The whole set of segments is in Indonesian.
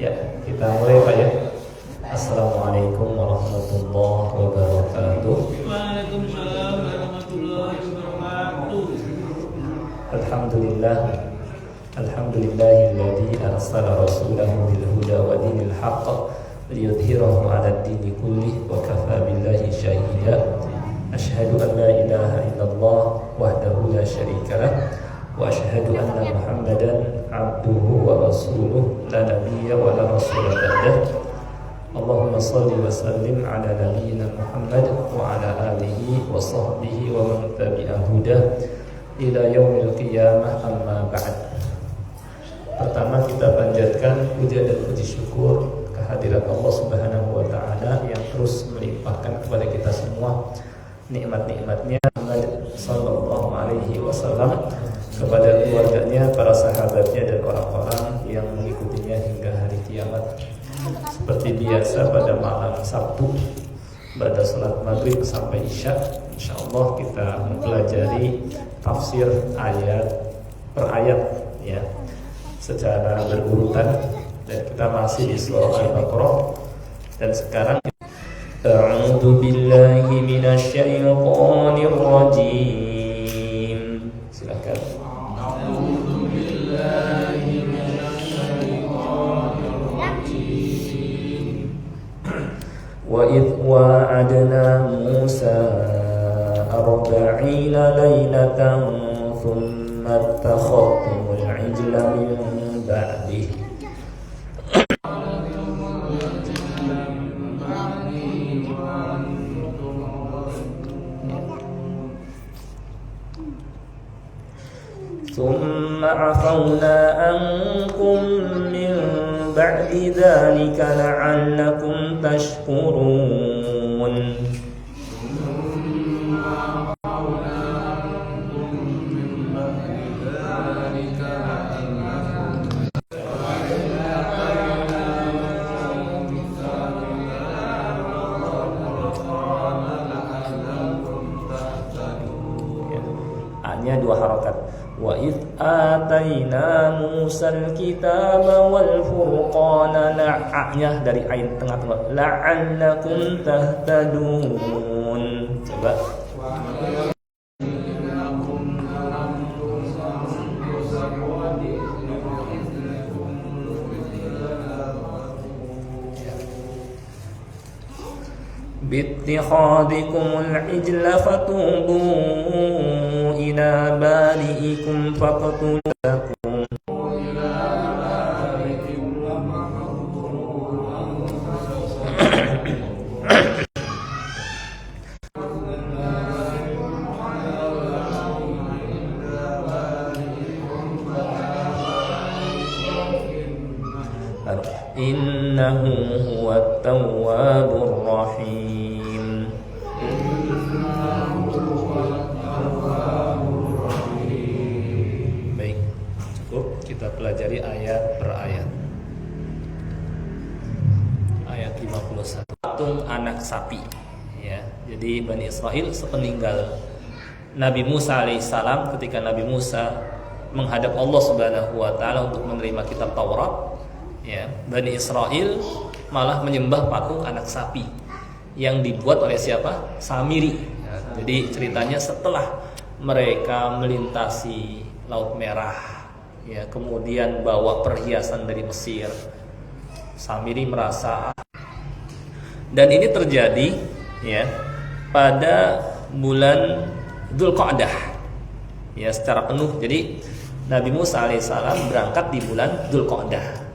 Ya, kita mulai Pak ya. Assalamualaikum warahmatullahi wabarakatuh. Waalaikumsalam warahmatullahi wabarakatuh. Alhamdulillahilladzi arsala rasulahu bil huda wa dinil haqq liyudhhirahu 'alad dini kullih wa kafaa billahi shahida. Asyhadu an la ilaha illallah wahdahu la syarika lah wa asyhadu anna Muhammadan 'abduhu wa rasuluh la nabiyya wa la rasula ba'dah. Allahumma salli wa sallim ala nabiyyina Muhammad wa ala alihi wa sahbihi wa man tabi'a hudah ila yaumil qiyamah, amma ba'd. Pertama kita panjatkan puja dan puji syukur kehadirat Allah Subhanahu wa taala yang terus melimpahkan kepada kita semua nikmat-nikmatnya. Muhammad sallallahu alaihi wasallam, kepada keluarganya, para sahabatnya dan orang-orang yang mengikutinya hingga hari kiamat. Seperti biasa pada malam Sabtu pada salat maghrib sampai isya, insyaallah kita mempelajari tafsir ayat per ayat ya, secara berurutan, dan kita masih di surah Al-Baqarah. Dan sekarang a'udzu billahi minasyaitonir rajim. Silakan. A'udzu billahi minasyaitonir rajim. Wa idh wa'adna Musa 40 lailatan thumma ittakhadtumul 'ijla min ba'dihi. ثم عفونا عنكم من بعد ذلك لعلكم تشكرون. Hanya dua harakat. Wa idh atayna Musal kitaba wal furqana la'anya dari ain tengah-tengah la'allakum tahtadun. Coba. Bittikhadikumul ijla fatubu ila bari'ikum faqtulakum. Innahu huwat tawwabur rahim. Baik, cukup kita pelajari ayat per ayat. Ayat 51. Patung anak sapi ya. Jadi Bani Israel sepeninggal Nabi Musa alaihissalam, ketika Nabi Musa menghadap Allah Subhanahu wa taala untuk menerima kitab Taurat, ya, Bani Israel malah menyembah patung anak sapi yang dibuat oleh siapa? Samiri. Ya, jadi ceritanya setelah mereka melintasi Laut Merah, ya, kemudian bawa perhiasan dari Mesir, Samiri merasa, dan ini terjadi ya pada bulan Dzulqa'dah ya secara penuh. Jadi Nabi Musa alaihissalam berangkat di bulan Dzulqa'dah.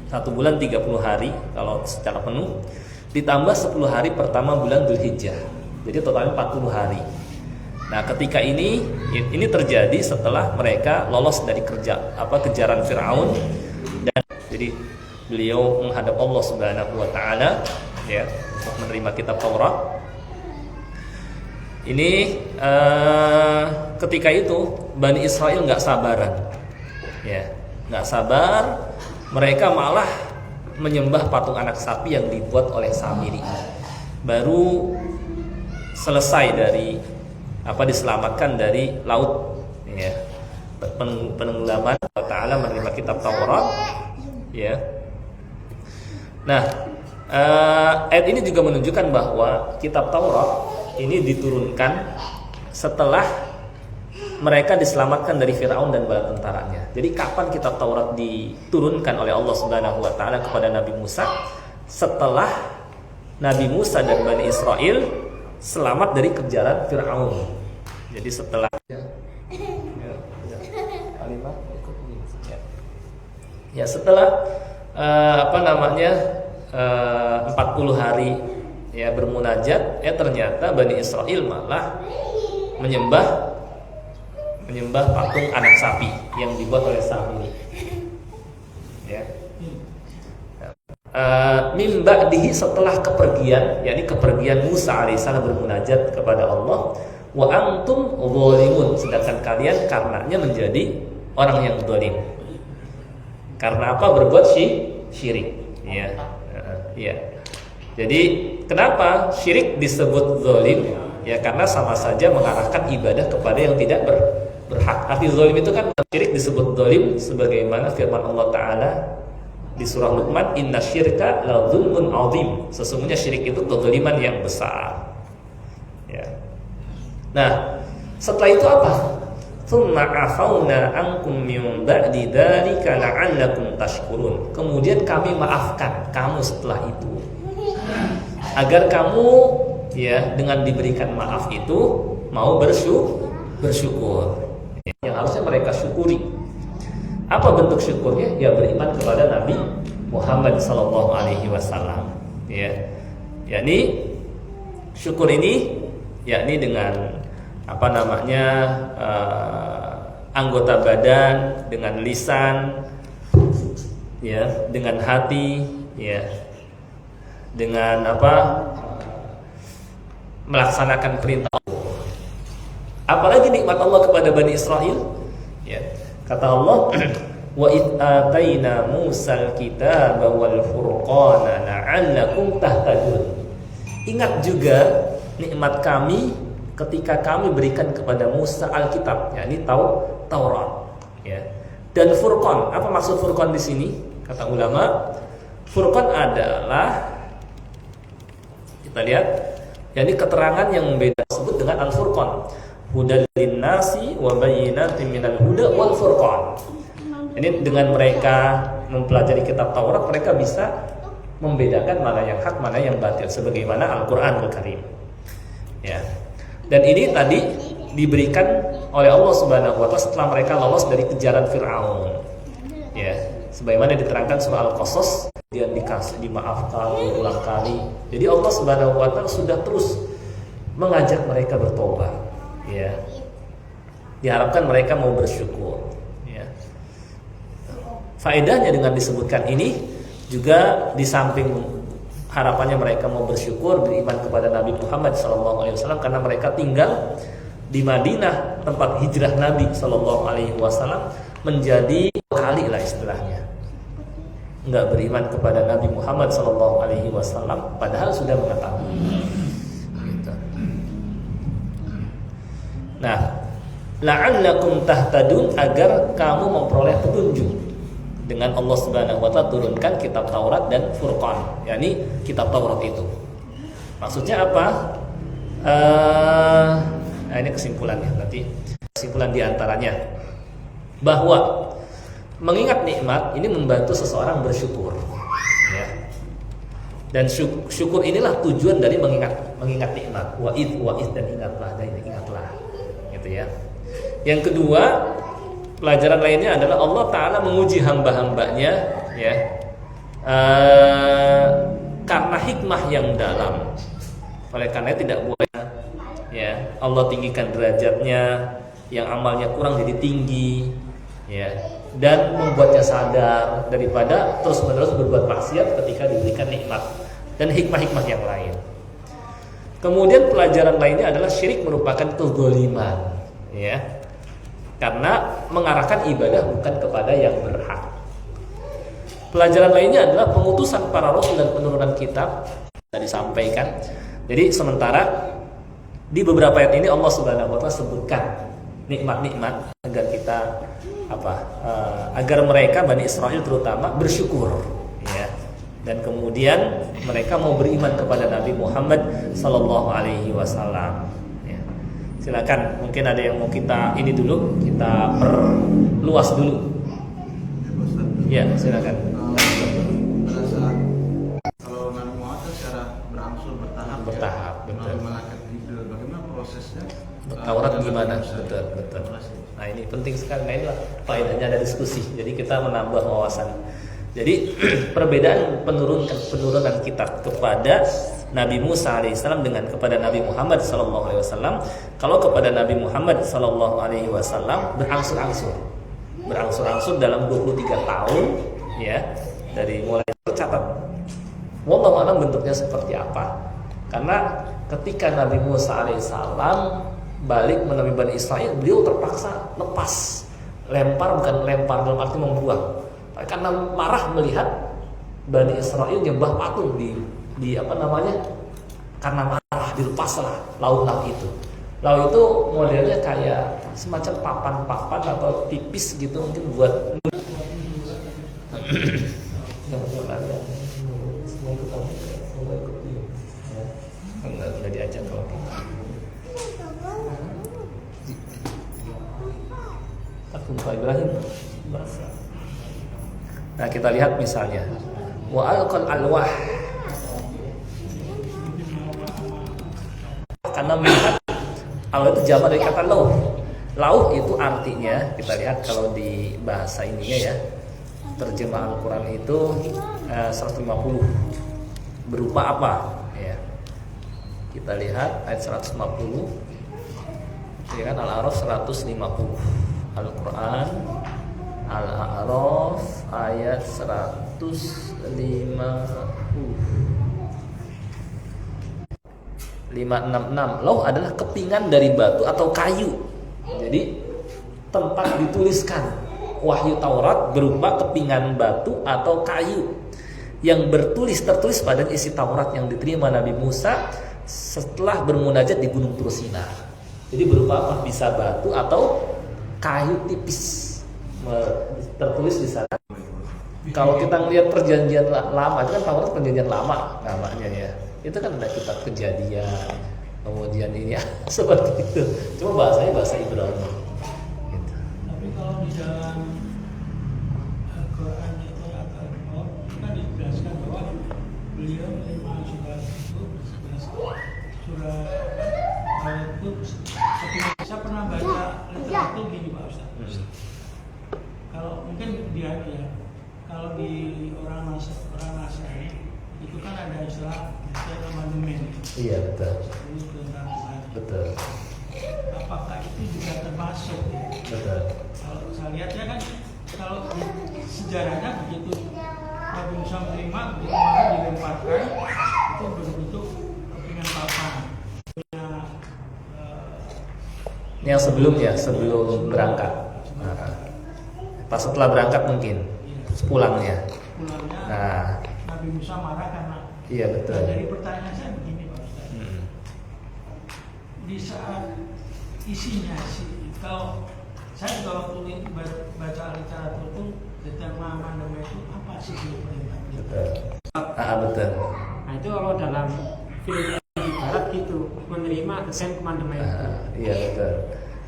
1 bulan 30 hari kalau secara penuh, ditambah 10 hari pertama bulan Dzulhijjah. Jadi totalnya 40 hari. Nah, ketika ini terjadi setelah mereka lolos dari kejaran Firaun, dan jadi beliau menghadap Allah Subhanahu wa taala ya untuk menerima kitab Taurat. Ini ketika itu Bani Israel nggak sabaran. Ya, nggak sabar. Mereka malah menyembah patung anak sapi yang dibuat oleh Samiri. Baru selesai dari diselamatkan dari laut ya, penenggelaman, Allah Ta'ala menerima kitab Taurat ya. Nah, ayat ini juga menunjukkan bahwa kitab Taurat ini diturunkan setelah mereka diselamatkan dari Firaun dan bala tentaranya. Jadi kapan kitab Taurat diturunkan oleh Allah Subhanahu wa taala kepada Nabi Musa? Setelah Nabi Musa dan Bani Israel selamat dari kejaran Firaun. Jadi setelah setelah 40 hari ya bermunajat, ternyata Bani Israel malah menyembah patung anak sapi yang dibuat oleh Samiri. Ya. Min ba'dihi, setelah kepergian, yakni kepergian Musa alaihissalam bermunajat kepada Allah, wa antum dzalimun, sedangkan kalian karenanya menjadi orang yang zalim. Karena apa? Berbuat syirik. Ya. Ya. Jadi kenapa syirik disebut zalim? Ya karena sama saja mengarahkan ibadah kepada yang tidak berhak. Arti zalim itu kan, syirik disebut zalim sebagaimana firman Allah Ta'ala di surah Luqman, inna syirka la dzulmun adzim. Sesungguhnya syirik itu kezaliman yang besar. Ya. Nah, setelah itu apa? Tsumma afauna ankum min ba'di dzalika la'allakum tashkurun. Kemudian kami maafkan kamu setelah itu, agar kamu ya dengan diberikan maaf itu mau bersyukur. Yang harusnya mereka syukuri. Apa bentuk syukurnya? Ya beriman kepada Nabi Muhammad sallallahu alaihi wasallam. Ya. Yakni syukur ini yakni dengan anggota badan, dengan lisan, ya, dengan hati, ya, dengan melaksanakan perintah Allah. Apalagi nikmat Allah kepada Bani Israel, ya. Kata Allah, wa id ataina Musal kitaba wal furqana la'allakum tahtadun. Ingat juga nikmat kami ketika kami berikan kepada Musa Alkitab, yakni Taurat, ya. Dan Furqan. Apa maksud Furqan di sini? Kata ulama, Furqan adalah, kita lihat, yakni keterangan yang beda disebut dengan Al-Furqan. Hudal linnasi wa bayyinatin minal huda wal furqan. Ini dengan mereka mempelajari kitab Taurat, mereka bisa membedakan mana yang hak, mana yang batil, sebagaimana Al-Qur'anul Karim. Ya. Dan ini tadi diberikan oleh Allah Subhanahu wa taala setelah mereka lolos dari kejaran Firaun. Ya, sebagaimana diterangkan surah Al-Qasas, dia dimaafkan berulang kali. Jadi Allah Subhanahu wa taala sudah terus mengajak mereka bertobat. Ya, diharapkan mereka mau bersyukur. Ya. Faedahnya dengan disebutkan ini juga di samping harapannya mereka mau bersyukur, beriman kepada Nabi Muhammad SAW, karena mereka tinggal di Madinah, tempat hijrah Nabi SAW, menjadi kali lah istilahnya nggak beriman kepada Nabi Muhammad SAW, padahal sudah mengetahui. Nah, la'allakum tahtadun, agar kamu memperoleh petunjuk. Dengan Allah Subhanahu wa taala turunkan kitab Taurat dan Furqan, yakni kitab Taurat itu. Maksudnya apa? Ini kesimpulannya, berarti kesimpulan diantaranya bahwa mengingat nikmat ini membantu seseorang bersyukur. Ya. Dan syukur inilah tujuan dari mengingat nikmat. Wa'id dan ingatlah. Gitu ya. Yang kedua, pelajaran lainnya adalah Allah Ta'ala menguji hamba-hambanya, ya, karena hikmah yang dalam. Oleh karena tidak boleh, ya, Allah tinggikan derajatnya, yang amalnya kurang jadi tinggi, ya, dan membuatnya sadar daripada terus-menerus berbuat maksiat ketika diberikan nikmat, dan hikmah-hikmah yang lain. Kemudian pelajaran lainnya adalah syirik merupakan kezaliman, ya, karena mengarahkan ibadah bukan kepada yang berhak. Pelajaran lainnya adalah pengutusan para rasul dan penurunan kitab tadi disampaikan. Jadi sementara di beberapa ayat ini Allah Subhanahu wa taala sebutkan nikmat-nikmat agar kita agar mereka Bani Israel terutama bersyukur, ya. Dan kemudian mereka mau beriman kepada Nabi Muhammad sallallahu alaihi wasallam. Ya. Silakan, mungkin ada yang mau kita ini dulu, kita perluas dulu. Ya, silakan. Pada saat kalau Nabi Muhammad secara berangsur bertahap, Bertahap, betul. Malaikat Jibril, bagaimana prosesnya? Taurat gimana? Betul. Nah ini penting sekali. Nah inilah faedahnya ada diskusi. Jadi kita menambah wawasan. Jadi perbedaan penurunan kitab kepada Nabi Musa alaihissalam dengan kepada Nabi Muhammad sallallahu alaihi wasallam. Kalau kepada Nabi Muhammad sallallahu alaihi wasallam berangsur-angsur dalam 23 tahun, ya, dari mulai tercatat. Wallahu a'lam bentuknya seperti apa. Karena ketika Nabi Musa alaihissalam balik menemui Bani Israel, beliau terpaksa lepas, lempar, bukan lempar dalam arti membuang, karena marah melihat Bani Israel nyembah patung di apa namanya, karena marah dilepaslah laut itu. Laut itu modelnya kayak semacam papan-papan atau tipis gitu, mungkin buat enggak diajak kalau kita. Takut Ibrahim bahasa. Nah kita lihat misalnya wa alqal alwah, karena melihat alwah itu jamak dari kata lauh. Lauh itu artinya, kita lihat kalau di bahasa ininya ya, terjemahan Al-Quran itu 150 berupa apa ya. Kita lihat ayat 150, ya kan, Al-A'raf 150, Al-Quran Al-A'raf ayat 150, 566. Lauh adalah kepingan dari batu atau kayu. Jadi tempat dituliskan wahyu Taurat berupa kepingan batu atau kayu yang tertulis pada isi Taurat yang diterima Nabi Musa setelah bermunajat di Gunung Tursina. Jadi berupa apa? Bisa batu atau kayu tipis tertulis di sana. Kalau kita ngelihat perjanjian lama, itu kan Taurat perjanjian lama namanya ya. Itu kan ada kitab Kejadian, kemudian ini ya, seperti itu. Cuma bahasanya bahasa Ibrani. Gitu. Tapi kalau di dalam Al-Quran itu kan dijelaskan bahwa beliau menerima surat itu, surat itu. Saya pernah baca literatur gini Pak Ustaz. Kalau mungkin dia ya, kalau di orang Nasrani itu kan ada istilah amandemen. Iya betul. Betul. Apakah itu juga termasuk? Betul. Kalau saya lihat ya kan, kalau sejarahnya begitu Nabi Musa menerima, begitu malah dilemparkan, itu berbentuk kepingan papan. Yang sebelumnya, sebelum berangkat. Pas setelah berangkat mungkin, pulangnya. Nah, Nabi Musa marah karena. Iya betul. Dari pertanyaan saya begini Pak Ustaz. Di saat isinya sih, kalau saya juga waktu baca literatur itu tentang amandemen itu apa sih perintah? Betul. Betul. Nah itu kalau dalam film di barat gitu menerima desain amandemen itu. Iya betul.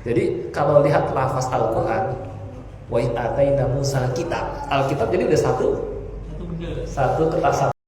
Jadi kalau lihat lafaz Al-Quran, wa ataina Musa kitab. Alkitab jadi udah satu kertas